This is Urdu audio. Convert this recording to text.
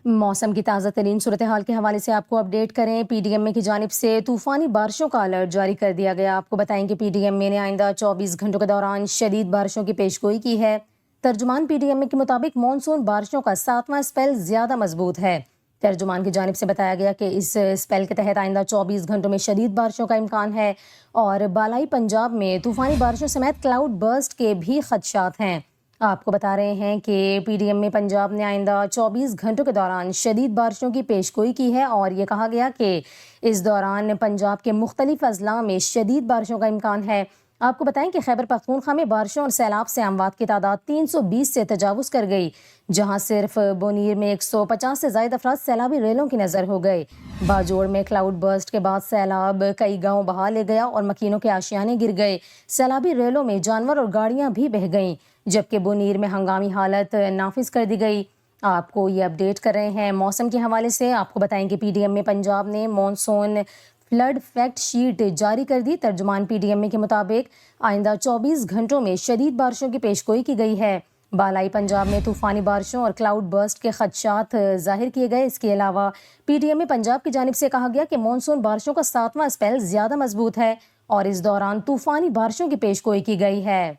موسم کی تازہ ترین صورتحال کے حوالے سے آپ کو اپڈیٹ کریں۔ پی ڈی ایم اے کی جانب سے طوفانی بارشوں کا الرٹ جاری کر دیا گیا۔ آپ کو بتائیں کہ پی ڈی ایم اے نے آئندہ 24 گھنٹوں کے دوران شدید بارشوں کی پیشگوئی کی ہے۔ ترجمان پی ڈی ایم اے کے مطابق مانسون بارشوں کا 7واں اسپیل زیادہ مضبوط ہے۔ ترجمان کی جانب سے بتایا گیا کہ اس اسپیل کے تحت آئندہ 24 گھنٹوں میں شدید بارشوں کا امکان ہے اور بالائی پنجاب میں طوفانی بارشوں سمیت کلاؤڈ برسٹ کے بھی خدشات ہیں۔ آپ کو بتا رہے ہیں کہ پی ڈی ایم اے پنجاب نے آئندہ 24 گھنٹوں کے دوران شدید بارشوں کی پیشگوئی کی ہے اور یہ کہا گیا کہ اس دوران پنجاب کے مختلف اضلاع میں شدید بارشوں کا امکان ہے۔ آپ کو بتائیں کہ خیبر پختونخوا میں بارشوں اور سیلاب سے اموات کی تعداد 320 سے تجاوز کر گئی، جہاں صرف بونیر میں 150 سے زائد افراد سیلابی ریلوں کی نظر ہو گئے۔ باجوڑ میں کلاؤڈ برسٹ کے بعد سیلاب کئی گاؤں بہا لے گیا اور مکینوں کے آشیانے گر گئے۔ سیلابی ریلوں میں جانور اور گاڑیاں بھی بہہ گئیں، جبکہ بونیر میں ہنگامی حالت نافذ کر دی گئی۔ آپ کو یہ اپڈیٹ کر رہے ہیں موسم کے حوالے سے۔ آپ کو بتائیں کہ پی ڈی ایم اے پنجاب نے مانسون فلڈ فیکٹ شیٹ جاری کر دی۔ ترجمان پی ڈی ایم اے کے مطابق آئندہ 24 گھنٹوں میں شدید بارشوں کی پیشگوئی کی گئی ہے۔ بالائی پنجاب میں طوفانی بارشوں اور کلاؤڈ برسٹ کے خدشات ظاہر کیے گئے۔ اس کے علاوہ پی ڈی ایم اے پنجاب کی جانب سے کہا گیا کہ مانسون بارشوں کا 7واں اسپیل زیادہ مضبوط ہے اور اس دوران طوفانی بارشوں کی پیشگوئی کی گئی ہے۔